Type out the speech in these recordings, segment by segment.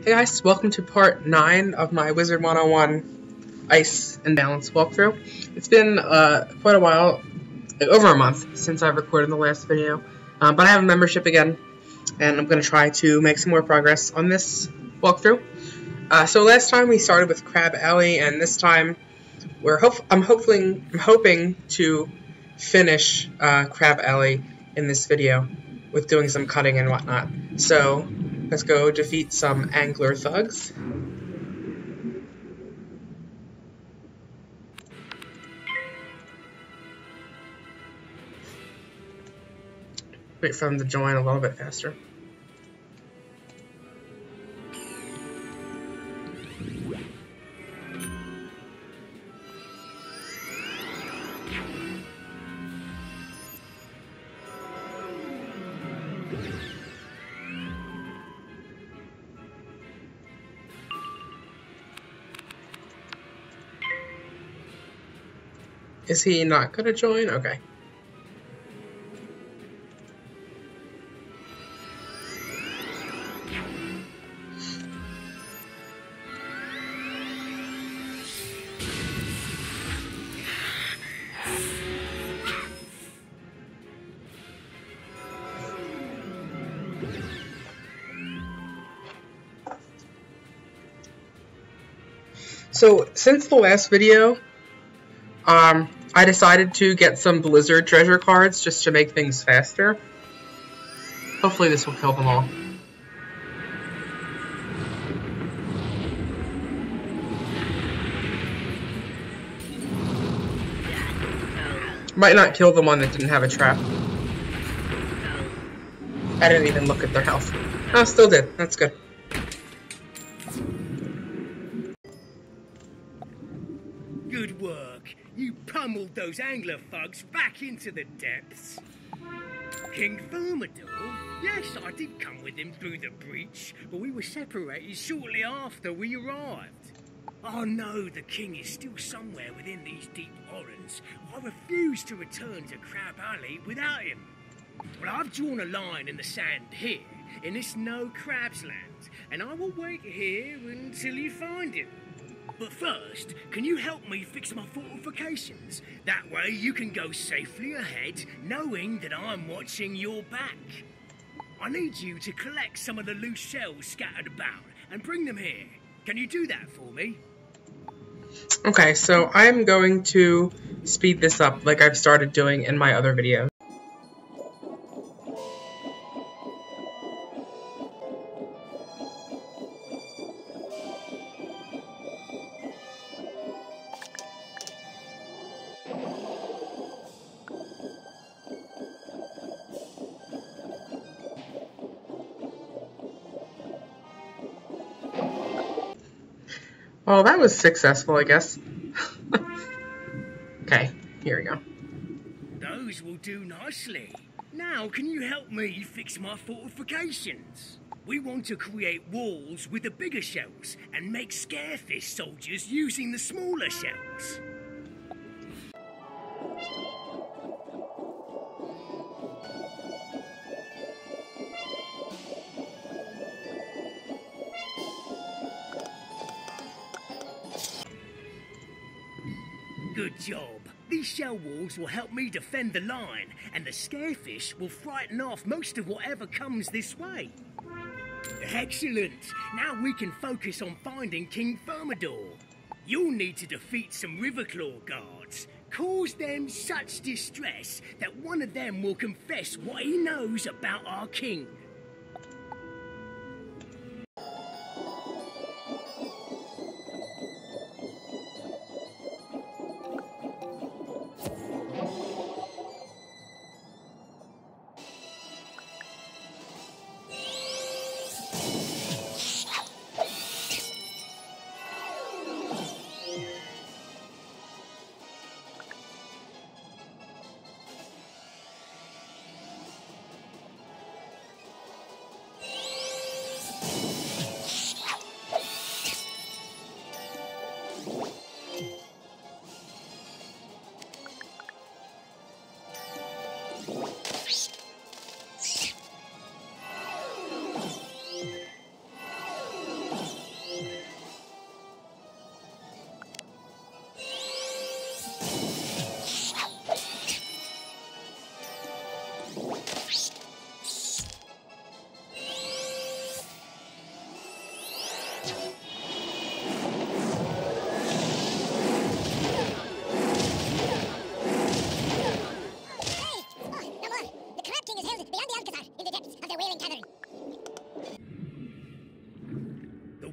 Hey guys, welcome to part 9 of my Wizard101 Ice and Balance walkthrough. It's been quite a while, like over a month, since I recorded the last video, but I have a membership again, and I'm going to try to make some more progress on this walkthrough. So last time we started with Crab Alley, and this time I'm hoping to finish Crab Alley in this video with doing some cutting and whatnot. So let's go defeat some angler thugs. Wait for them to join a little bit faster. Is he not gonna join? Okay. So, since the last video, I decided to get some Blizzard treasure cards just to make things faster. Hopefully this will kill them all. Might not kill the one that didn't have a trap. I didn't even look at their health. Oh, still did. That's good. Good work. You pummeled those angler thugs back into the depths. King Thermidor? Yes, I did come with him through the breach, but we were separated shortly after we arrived. I know the king is still somewhere within these deep warrens. I refuse to return to Crab Alley without him. Well, I've drawn a line in the sand here, in this no crabs land, and I will wait here until you find him. But first, can you help me fix my fortifications? That way you can go safely ahead, knowing that I'm watching your back. I need you to collect some of the loose shells scattered about and bring them here. Can you do that for me? Okay, so I'm going to speed this up like I've started doing in my other videos. Well, that was successful, I guess. Okay, here we go. Those will do nicely. Now, can you help me fix my fortifications? We want to create walls with the bigger shells and make scarefish soldiers using the smaller shells. Good job. These shell walls will help me defend the line, and the scarefish will frighten off most of whatever comes this way. Excellent. Now we can focus on finding King Thermidor. You'll need to defeat some Riverclaw guards. Cause them such distress that one of them will confess what he knows about our king.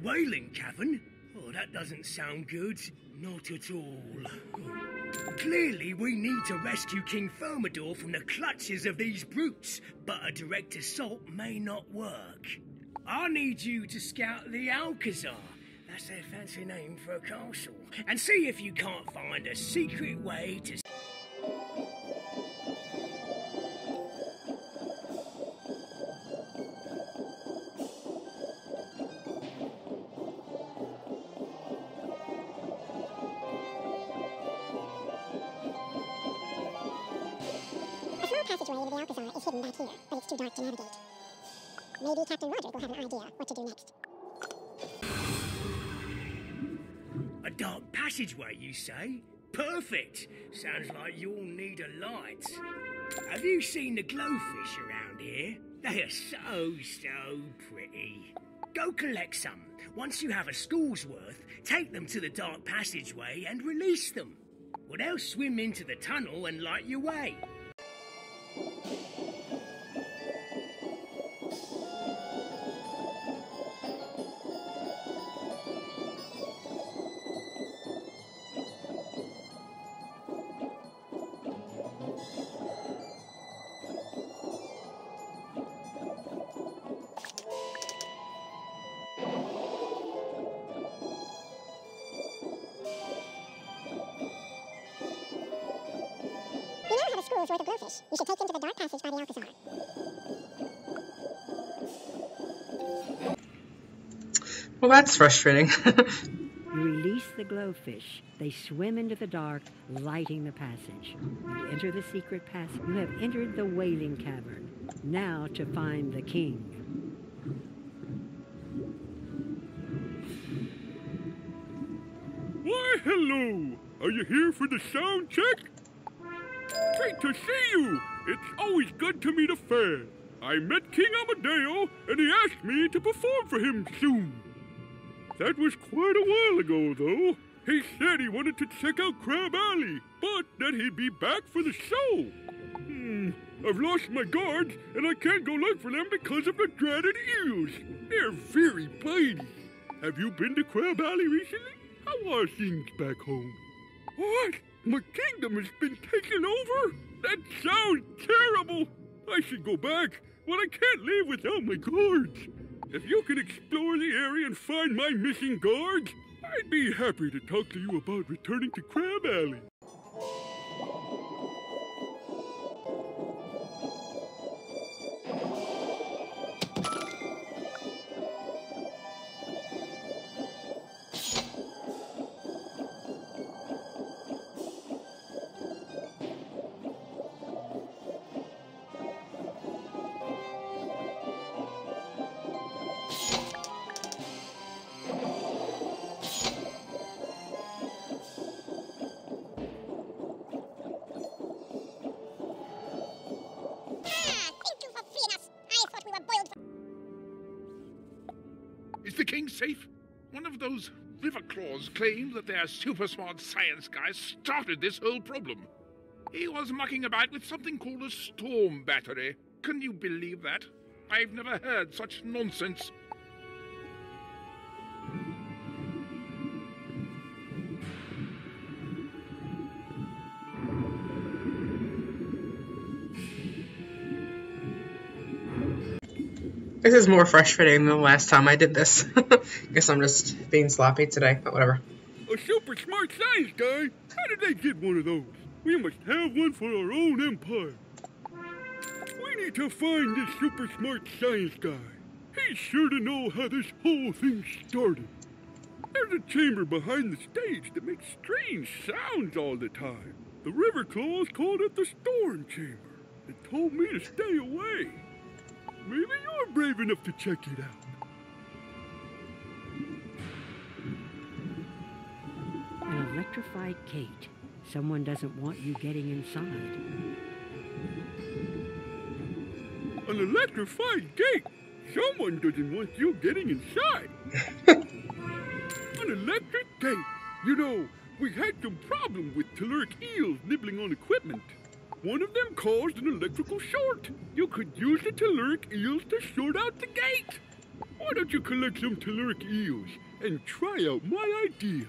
whaling cavern? Oh, that doesn't sound good. Not at all. Clearly, we need to rescue King Thermidor from the clutches of these brutes, but a direct assault may not work. I need you to scout the Alcazar, that's their fancy name for a castle, and see if you can't find a secret way to... Passageway into the Alcazar is hidden back here, but it's too dark to navigate. Maybe Captain Roderick will have an idea what to do next. A dark passageway, you say? Perfect! Sounds like you'll need a light. Have you seen the glowfish around here? They are so pretty. Go collect some. Once you have a school's worth, take them to the dark passageway and release them. Well, they'll swim into the tunnel and light your way. Worth of glowfish. You should take them to the dark passage by the Alcazar. Well, that's frustrating. You release the glowfish. They swim into the dark, lighting the passage. You enter the secret passage. You have entered the whaling cavern. Now to find the king. Why, hello! Are you here for the sound check? Great to see you! It's always good to meet a fan. I met King Amadeo, and he asked me to perform for him soon. That was quite a while ago, though. He said he wanted to check out Crab Alley, but that he'd be back for the show. I've lost my guards, and I can't go look for them because of the dreaded eels. They're very bitey. Have you been to Crab Alley recently? How are things back home? What? My kingdom has been taken over? That sounds terrible! I should go back, but I can't leave without my guards. If you can explore the area and find my missing guards, I'd be happy to talk to you about returning to Crab Alley. Is the king safe? One of those river claws claimed that their super smart science guy started this whole problem. He was mucking about with something called a storm battery. Can you believe that? I've never heard such nonsense. This is more frustrating than the last time I did this. Guess I'm just being sloppy today, but whatever. A super smart science guy? How did they get one of those? We must have one for our own empire. We need to find this super smart science guy. He's sure to know how this whole thing started. There's a chamber behind the stage that makes strange sounds all the time. The river claws called it the storm chamber. They told me to stay away. Maybe you're brave enough to check it out. An electrified gate. Someone doesn't want you getting inside. An electrified gate? Someone doesn't want you getting inside. An electric gate? You know, we had some problem with telluric eels nibbling on equipment. One of them caused an electrical short. You could use the telluric eels to short out the gate. why don't you collect some telluric eels and try out my idea?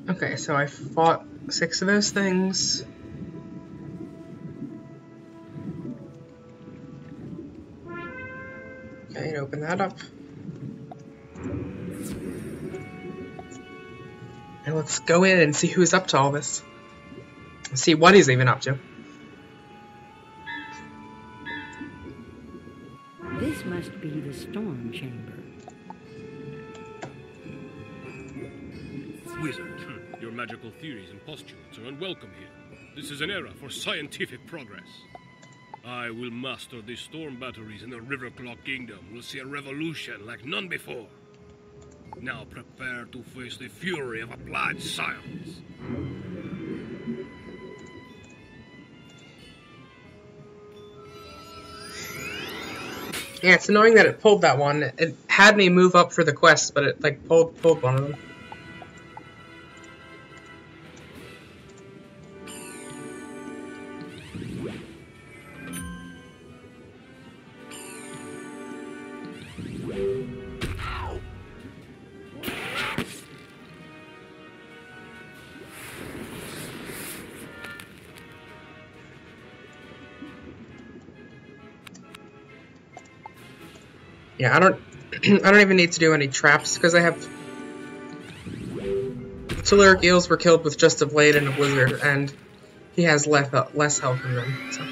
Okay, so I fought 6 of those things. Okay, open that up. And let's go in and see who's up to all this. See what he's even up to. This must be the storm chamber. Wizard, your magical theories and postulates are unwelcome here. This is an era for scientific progress. I will master these storm batteries in the Riverclaw Kingdom. We'll see a revolution like none before. Now prepare to face the fury of applied science. Yeah, it's annoying that it pulled that one. It had me move up for the quest, but it like pulled one of them. Yeah, I don't even need to do any traps because I have the telluric eels were killed with just a blade and a blizzard, and he has less health from them. So.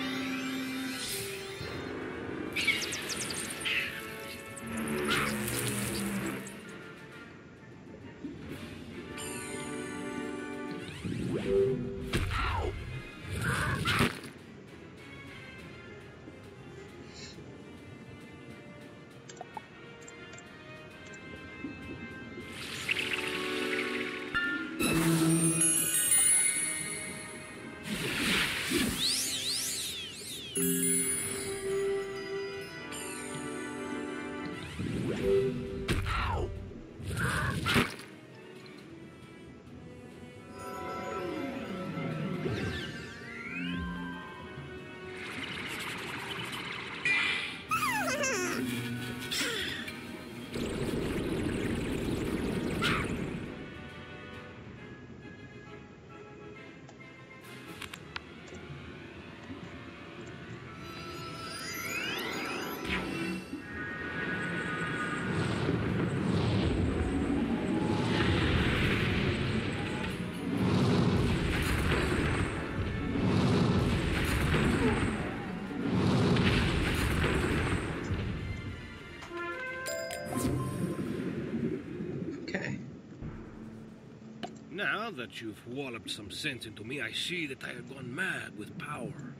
Now that you've walloped some sense into me, I see that I have gone mad with power.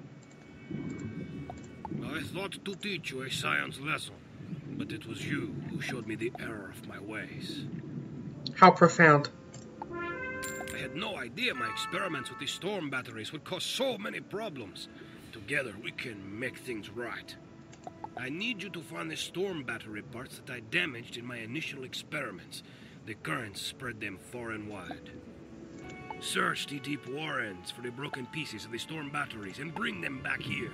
I thought to teach you a science lesson, but it was you who showed me the error of my ways. How profound. I had no idea my experiments with these storm batteries would cause so many problems. Together, we can make things right. I need you to find the storm battery parts that I damaged in my initial experiments. The currents spread them far and wide. Search the deep warrens for the broken pieces of the storm batteries and bring them back here.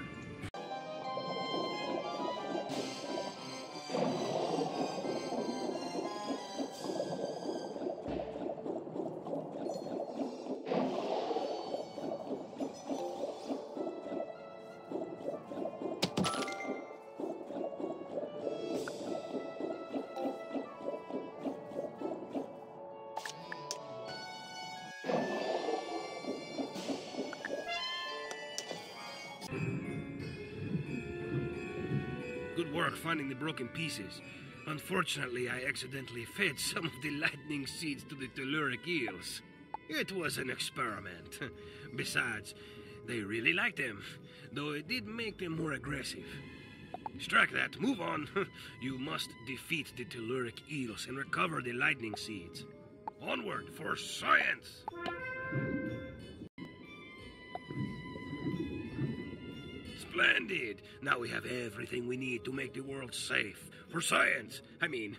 Good work finding the broken pieces. Unfortunately, I accidentally fed some of the lightning seeds to the telluric eels. It was an experiment. Besides, they really liked them, though it did make them more aggressive. Strike that. Move on. You must defeat the telluric eels and recover the lightning seeds. Onward for science! Splendid! Now we have everything we need to make the world safe. For science! I mean,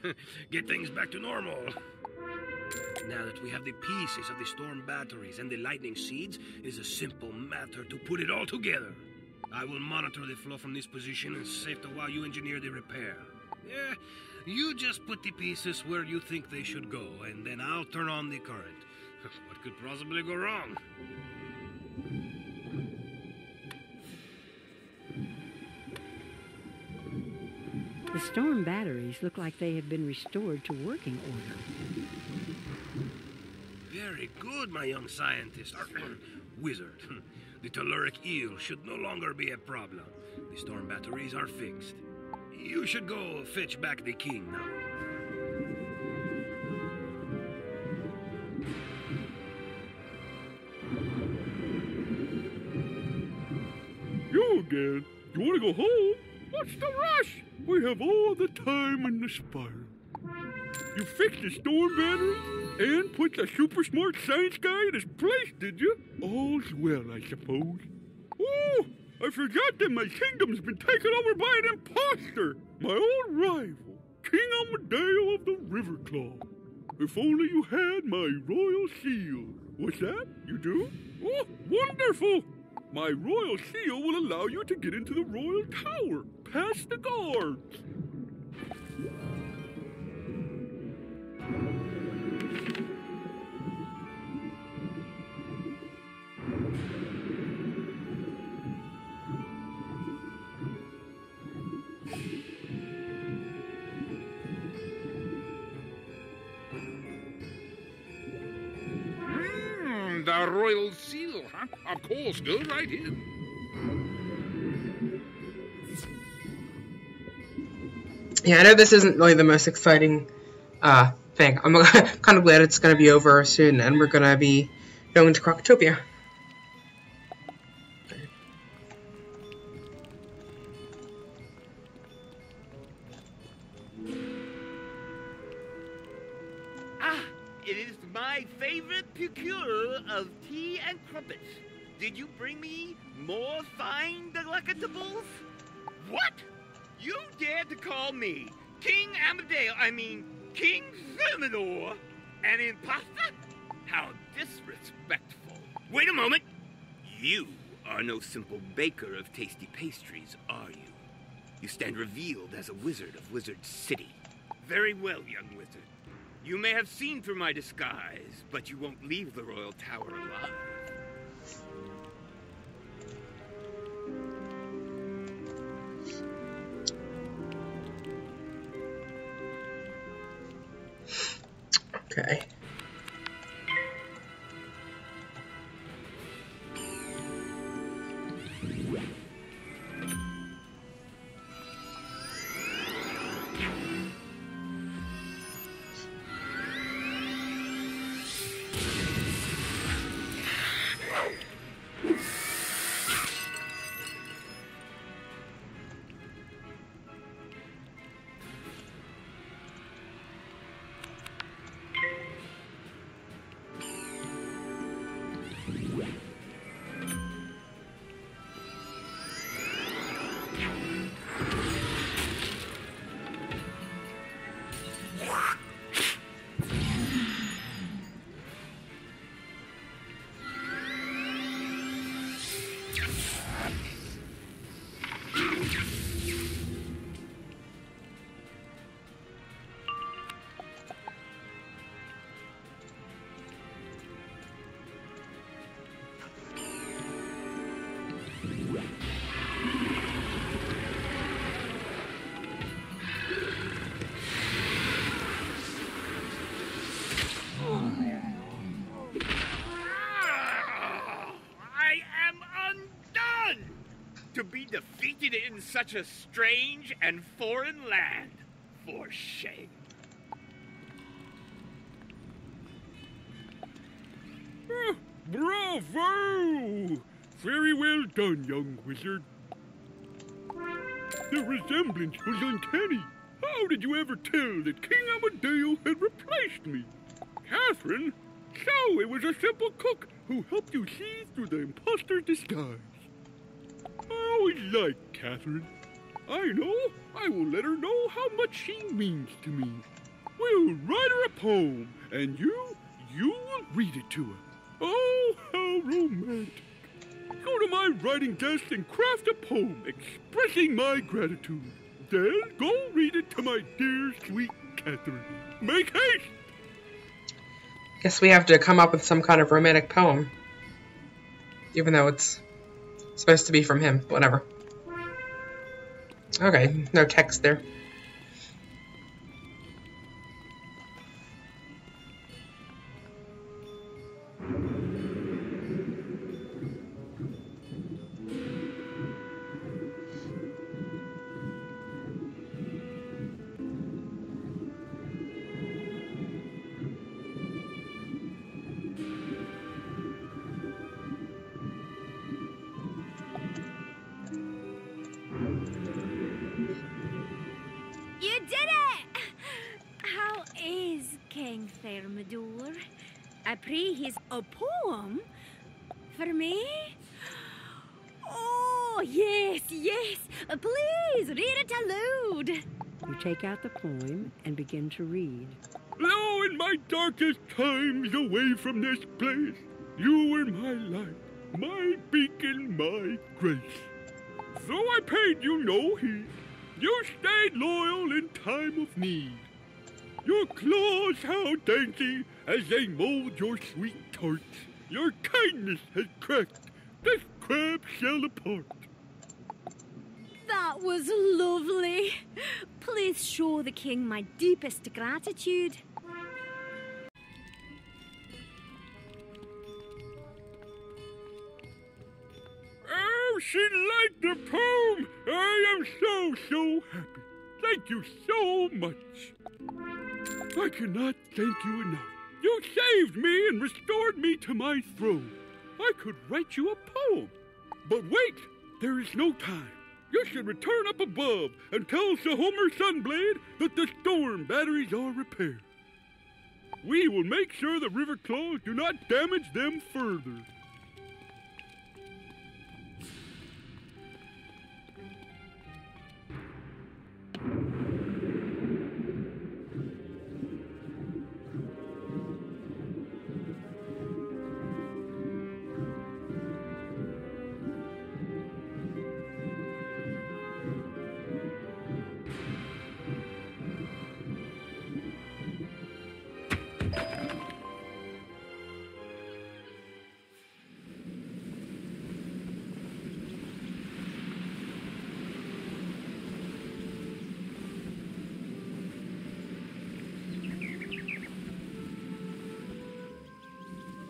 get things back to normal. Now that we have the pieces of the storm batteries and the lightning seeds, it is a simple matter to put it all together. I will monitor the flow from this position and save it while you engineer the repair. Yeah, you just put the pieces where you think they should go, and then I'll turn on the current. What could possibly go wrong? The storm batteries look like they have been restored to working order. Very good, my young scientist. Wizard. The telluric eel should no longer be a problem. The storm batteries are fixed. You should go fetch back the king now. You again? You want to go home? What's the rush? We have all the time in the spiral. You fixed the storm batteries and put the super smart science guy in his place, did you? All's well, I suppose. Oh, I forgot that my kingdom's been taken over by an imposter. My old rival, King Amadeo of the Riverclaw. If only you had my royal seal. What's that? You do? Oh, wonderful! My royal seal will allow you to get into the royal tower, past the guards. The royal seal, huh? Of course, go right in. Yeah, I know this isn't really the most exciting thing. I'm kind of glad it's going to be over soon, and we're going to be going to Crocotopia. It is my favorite procure of tea and crumpets. Did you bring me more fine delectables? What? You dare to call me King King Thermidor, an imposter? How disrespectful. Wait a moment. You are no simple baker of tasty pastries, are you? You stand revealed as a wizard of Wizard City. Very well, young wizard. You may have seen through my disguise, but you won't leave the royal tower alive. Okay. be defeated in such a strange and foreign land. For shame. Bravo! Very well done, young wizard. The resemblance was uncanny. How did you ever tell that King Amadeo had replaced me? Catherine? So it was a simple cook who helped you see through the imposter's disguise. I always liked Catherine. I know I will let her know how much she means to me. We'll write her a poem, and you will read it to her. Oh, how romantic. Go to my writing desk and craft a poem expressing my gratitude. Then go read it to my dear, sweet Catherine. Make haste! Guess we have to come up with some kind of romantic poem. Even though it's supposed to be from him. Whatever. Okay, no text there. You did it! How is King Thermidor? I pray he's a poem for me? Oh, yes, yes. Please, read it aloud. You take out the poem and begin to read. Lo, in my darkest times away from this place, you were my light, my beacon, my grace. Though I paid you no heed, you stayed loyal in time of need. Your claws how dainty as they mold your sweet tarts. Your kindness has cracked this crab shell apart. That was lovely. Please show the king my deepest gratitude. Oh, she liked the poem! I am so happy. Thank you so much. I cannot thank you enough. You saved me and restored me to my throne. I could write you a poem. But wait, there is no time. You should return up above and tell Sir Homer Sunblade that the storm batteries are repaired. We will make sure the river claws do not damage them further.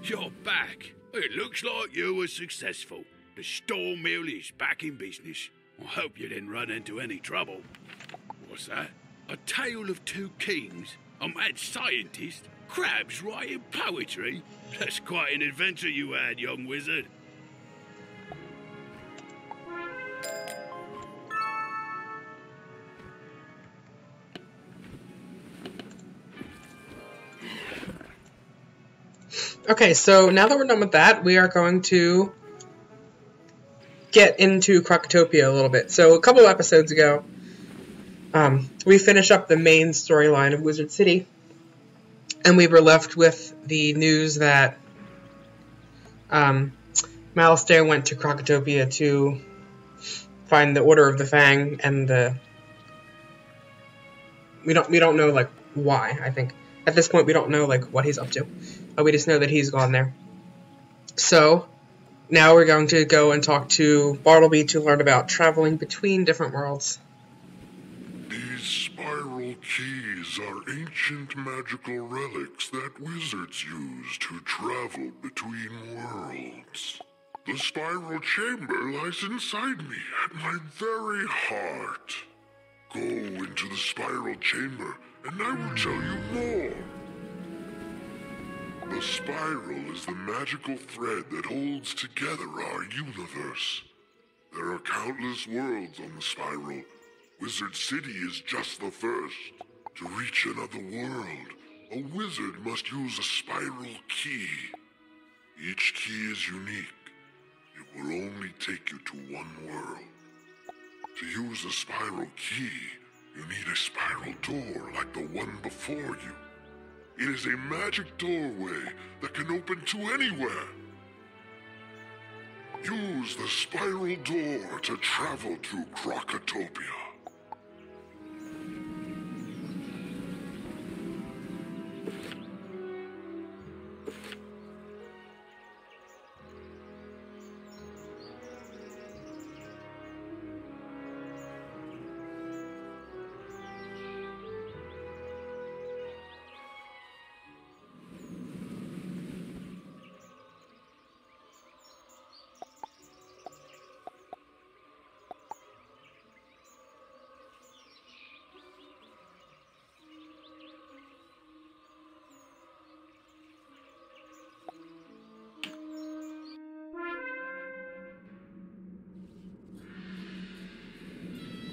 You're back. It looks like you were successful. The store mill is back in business. I hope you didn't run into any trouble. What's that? A tale of two kings? A mad scientist? Crabs writing poetry? That's quite an adventure you had, young wizard. Okay, so now that we're done with that, we are going to get into Crocotopia a little bit. So a couple episodes ago, we finished up the main storyline of Wizard City, and we were left with the news that Malastair went to Crocotopia to find the Order of the Fang, and we don't know like why. I think at this point we don't know like what he's up to. We just know that he's gone there. So, now we're going to go and talk to Bartleby to learn about traveling between different worlds. These spiral keys are ancient magical relics that wizards use to travel between worlds. The spiral chamber lies inside me, at my very heart. Go into the spiral chamber, and I will tell you more. The spiral is the magical thread that holds together our universe. There are countless worlds on the spiral. Wizard City is just the first. To reach another world, a wizard must use a spiral key. Each key is unique. It will only take you to one world. To use a spiral key, you need a spiral door like the one before you. It is a magic doorway that can open to anywhere. Use the spiral door to travel through Krokotopia.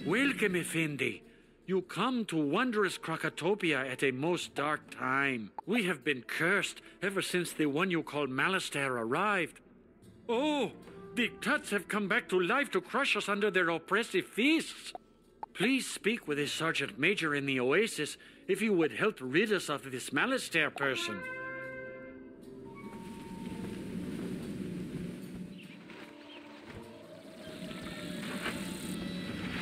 Welcome, Effendi. You come to wondrous Krokotopia at a most dark time. We have been cursed ever since the one you call Malastair arrived. Oh, the Tuts have come back to life to crush us under their oppressive fists. Please speak with a Sergeant Major in the Oasis if you would help rid us of this Malastair person.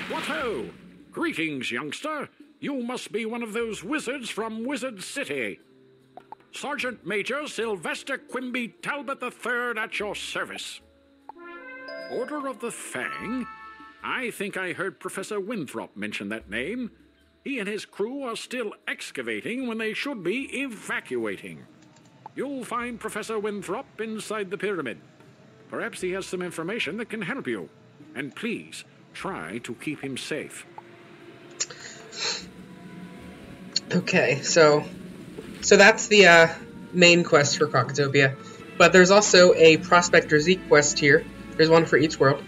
What-ho! Greetings, youngster. You must be one of those wizards from Wizard City. Sergeant Major Sylvester Quimby Talbot III at your service. Order of the Fang? I think I heard Professor Winthrop mention that name. He and his crew are still excavating when they should be evacuating. You'll find Professor Winthrop inside the pyramid. Perhaps he has some information that can help you. And please, try to keep him safe. Okay, so that's the main quest for Krokotopia. But there's also a Prospector Zeke quest here. There's one for each world.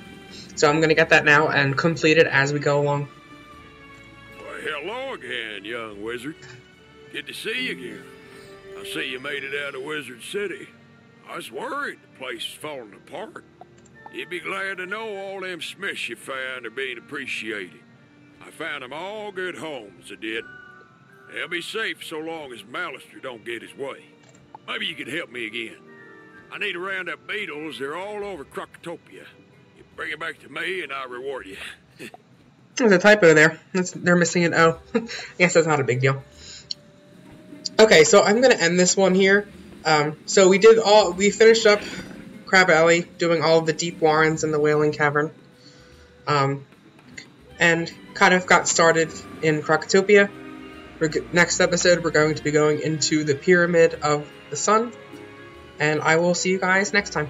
So I'm going to get that now and complete it as we go along. Well, hello again, young wizard. Good to see you again. I see you made it out of Wizard City. I was worried the place is falling apart. You'd be glad to know all them Smiths you found are being appreciated. I found them all good homes, I did. They'll be safe so long as Malastair don't get his way. Maybe you could help me again. I need to round up beetles. They're all over Krokotopia. You bring it back to me and I'll reward you. There's a typo there. They're missing an O. I guess that's not a big deal. Okay, so I'm going to end this one here. So we finished up Crab Alley, doing all of the deep warrens in the Wailing Cavern, and kind of got started in Krokotopia. Next episode, we're going to be going into the Pyramid of the Sun, and I will see you guys next time.